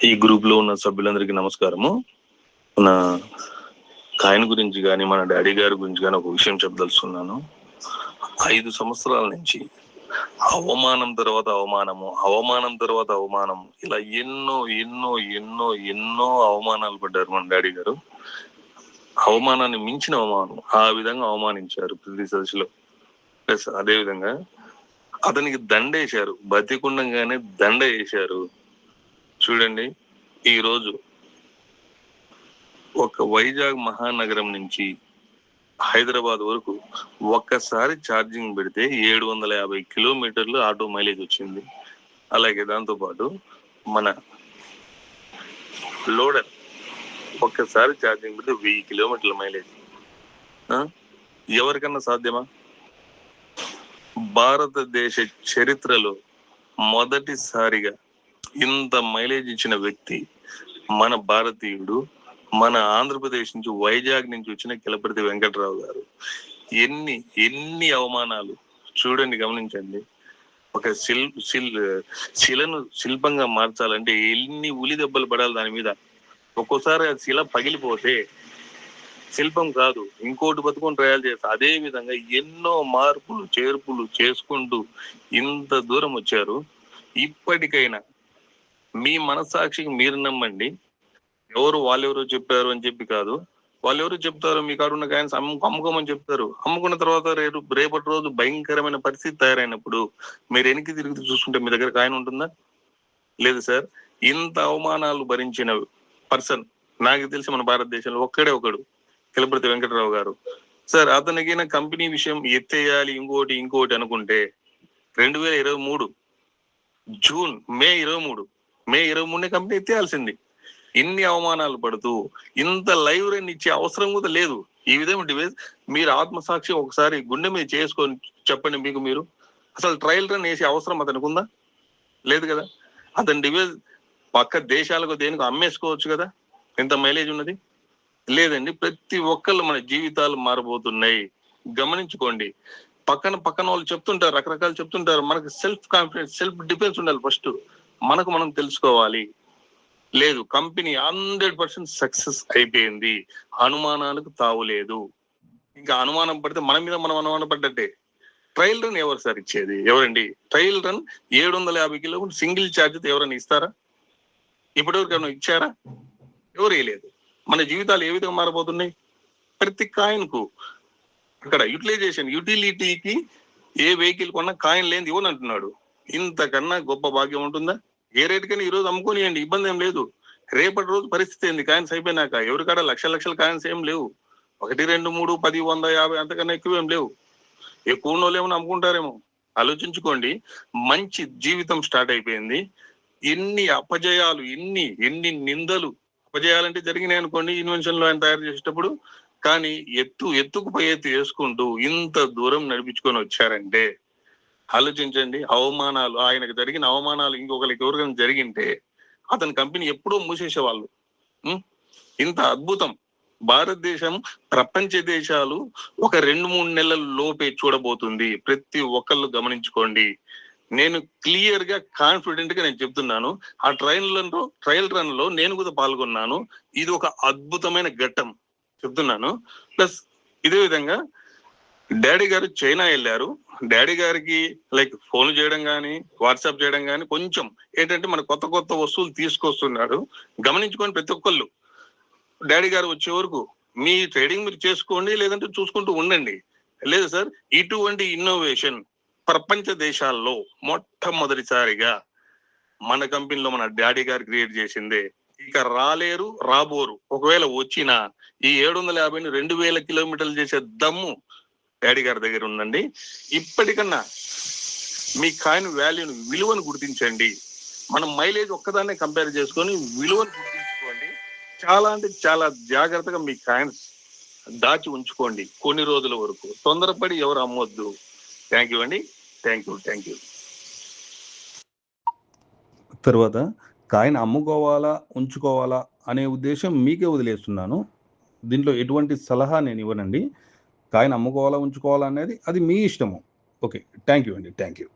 ఈ గ్రూప్ లో ఉన్న సభ్యులందరికీ నమస్కారము. మన కాయిన్ గురించి కానీ మన డాడీ గారి గురించి కానీ ఒక విషయం చెప్పదలుచుకున్నాను. 5 సంవత్సరాల నుంచి అవమానం తర్వాత అవమానము, అవమానం తర్వాత అవమానం, ఇలా ఎన్నో ఎన్నో ఎన్నో ఎన్నో అవమానాలు పడ్డారు మన డాడీ గారు. అవమానాన్ని మించిన అవమానం, ఆ విధంగా అవమానించారు ప్రతి దశలో. ప్లస్ అదే విధంగా అతనికి దండ వేశారు, బతికుండగానే దండ వేశారు. చూడండి, ఈ రోజు ఒక వైజాగ్ మహానగరం నుంచి హైదరాబాద్ వరకు ఒక్కసారి ఛార్జింగ్ పెడితే 750 కిలోమీటర్లు ఆటో మైలేజ్ వచ్చింది. అలాగే దాంతో పాటు మన లోడర్ ఒక్కసారి ఛార్జింగ్ పెడితే 1000 కిలోమీటర్ల మైలేజ్. ఎవరికన్నా సాధ్యమా? భారతదేశ చరిత్రలో మొదటిసారిగా ఇంత మైలేజ్ ఇచ్చిన వ్యక్తి మన భారతీయుడు, మన ఆంధ్రప్రదేశ్ నుంచి వైజాగ్ నుంచి వచ్చిన కిలపర్తి వెంకట్రావు గారు. ఎన్ని ఎన్ని అవమానాలు చూడండి, గమనించండి. ఒక శిలను శిల్పంగా మార్చాలంటే ఎన్ని ఉలి దెబ్బలు పడాలి దాని మీద. ఒక్కోసారి ఆ శిల పగిలిపోతే శిల్పం కాదు, ఇంకోటి బతుకొని ట్రయల్ చేస్తారు. అదే విధంగా ఎన్నో మార్పులు చేర్పులు చేసుకుంటూ ఇంత దూరం వచ్చారు. ఇప్పటికైనా మీ మనస్సాక్షికి మీరు నమ్మండి. వాళ్ళెవరో చెప్పారు అని చెప్పి కాదు. వాళ్ళెవరు చెప్తారు, మీ కాడున్న కాయన్స్ అమ్ముకోమని చెప్తారు. అమ్ముకున్న తర్వాత రేపటి రోజు భయంకరమైన పరిస్థితి తయారైనప్పుడు మీరు వెనక్కి తిరిగి చూసుకుంటే మీ దగ్గర కాయన ఉంటుందా? లేదు సార్. ఇంత అవమానాలు భరించిన పర్సన్ నాకు తెలిసి మన భారతదేశంలో ఒక్కడే ఒకడు, కిలపర్తి వెంకటరావు గారు. సార్, అతనికి కంపెనీ విషయం ఎత్తేయాలి ఇంకోటి అనుకుంటే 2023 మే 23 కంపెనీ ఎత్తేయాల్సింది. ఇన్ని అవమానాలు పడుతూ ఇంత లైవ్ రన్ ఇచ్చే అవసరం కూడా లేదు. ఈ విధంగా మీరు ఆత్మసాక్షి ఒకసారి గుండె మీద చేసుకొని చెప్పండి. మీరు అసలు ట్రయల్ రన్ వేసే అవసరం అతనికి ఉందా? లేదు కదా. అతని డివైస్ పక్క దేశాలకు దేనికి అమ్మేసుకోవచ్చు కదా, ఎంత మైలేజ్ ఉన్నది. లేదండి. ప్రతి ఒక్కళ్ళు మన జీవితాలు మారబోతున్నాయి, గమనించుకోండి. పక్కన వాళ్ళు చెప్తుంటారు, రకరకాలు చెప్తుంటారు. మనకు సెల్ఫ్ కాన్ఫిడెన్స్, సెల్ఫ్ డిఫెన్స్ ఉండాలి. ఫస్ట్ మనకు మనం తెలుసుకోవాలి. లేదు, కంపెనీ 100% సక్సెస్ అయిపోయింది, అనుమానాలకు తావులేదు. ఇంకా అనుమానం పడితే మన మీద మనం అనుమానం పడ్డట్టే. ట్రయల్ రన్ ఎవరు సార్ ఇచ్చేది? ఎవరండి? Trial run 750 kilometre single charge ఎవరైనా ఇస్తారా? ఇప్పటివరకు ఏమైనా ఇచ్చారా? ఎవరు వేయలేదు. మన జీవితాలు ఏ విధంగా మారబోతున్నాయి? ప్రతి కాయిన్ కు అక్కడ యూటిలిటీకి ఏ వెహికల్ కొన్నా కాయిన్ లేని ఇవ్వని అంటున్నాడు. ఇంతకన్నా గొప్ప భాగ్యం ఉంటుందా? ఏ రేటు కన్నా ఈ రోజు అమ్ముకోనియండి, ఇబ్బంది ఏం లేదు. రేపటి రోజు పరిస్థితి ఏంది? కాయిన్స్ అయిపోయినాక ఎవరికాడ లక్షల కాయిన్స్ ఏం లేవు. 1, 2, 3, 10, 100, 50 అంతకన్నా ఎక్కువ ఏం లేవు. ఎక్కువ ఉన్న వాళ్ళు ఏమో అమ్ముకుంటారేమో. ఆలోచించుకోండి. మంచి జీవితం స్టార్ట్ అయిపోయింది. ఎన్ని అపజయాలు, ఎన్ని నిందలు. అపజయాలంటే జరిగినాయి అనుకోండి ఇన్వెన్షన్ లో ఆయన తయారు చేసేటప్పుడు. కానీ ఎత్తుకు పై ఎత్తు వేసుకుంటూ ఇంత దూరం నడిపించుకొని వచ్చారంటే ఆలోచించండి. అవమానాలు, ఆయనకు జరిగిన అవమానాలు ఇంకొకరికి ఎవరికైనా జరిగింటే అతని కంపెనీ ఎప్పుడో మూసేసేవాళ్ళు. ఇంత అద్భుతం. భారతదేశం ప్రపంచ దేశాలు ఒక 2-3 నెలల లోపే చూడబోతుంది. ప్రతి ఒక్కళ్ళు గమనించుకోండి. నేను క్లియర్ గా కాన్ఫిడెంట్ గా నేను చెప్తున్నాను. ఆ ట్రయల్ రన్ లో నేను కూడా పాల్గొన్నాను. ఇది ఒక అద్భుతమైన ఘట్టం చెప్తున్నాను. ప్లస్ ఇదే విధంగా డాడీ గారు చైనా వెళ్ళారు. డాడీ గారికి ఫోన్ చేయడం కానీ, వాట్సాప్ చేయడం కానీ, కొంచెం ఏంటంటే మన కొత్త వస్తువులు తీసుకొస్తున్నాడు. గమనించుకొని ప్రతి ఒక్కళ్ళు డాడీ గారు వచ్చే వరకు మీ ట్రేడింగ్ మీరు చేసుకోండి, లేదంటే చూసుకుంటూ ఉండండి. లేదు సార్, ఇటువంటి ఇన్నోవేషన్ ప్రపంచ దేశాల్లో మొట్టమొదటిసారిగా మన కంపెనీలో మన డాడీ గారు క్రియేట్ చేసిందే. ఇక రాబోరు. ఒకవేళ వచ్చిన ఈ 750ని 2000 కిలోమీటర్లు చేసే దమ్ము డాడీ గారి దగ్గర ఉందండి. ఇప్పటికన్నా మీ కాయిన్ వాల్యూను, విలువను గుర్తించండి. మనం మైలేజ్ ఒక్కదాన్నే కంపేర్ చేసుకొని విలువను గుర్తించుకోండి. చాలా అంటే చాలా జాగ్రత్తగా మీ కాయిన్స్ దాచి ఉంచుకోండి కొన్ని రోజుల వరకు. తొందరపడి ఎవరు అమ్మొద్దు. థ్యాంక్ యూ అండి. Thank you. తర్వాత కాయిన్ అమ్ముకోవాలా ఉంచుకోవాలా అనే ఉద్దేశం మీకే వదిలేస్తున్నాను. దీంట్లో ఎటువంటి సలహా నేను ఇవ్వనండి. కాయిన్ అమ్ముకోవాలా ఉంచుకోవాలా అనేది అది మీ ఇష్టము. ఓకే, థ్యాంక్ యూ అండి. Thank you.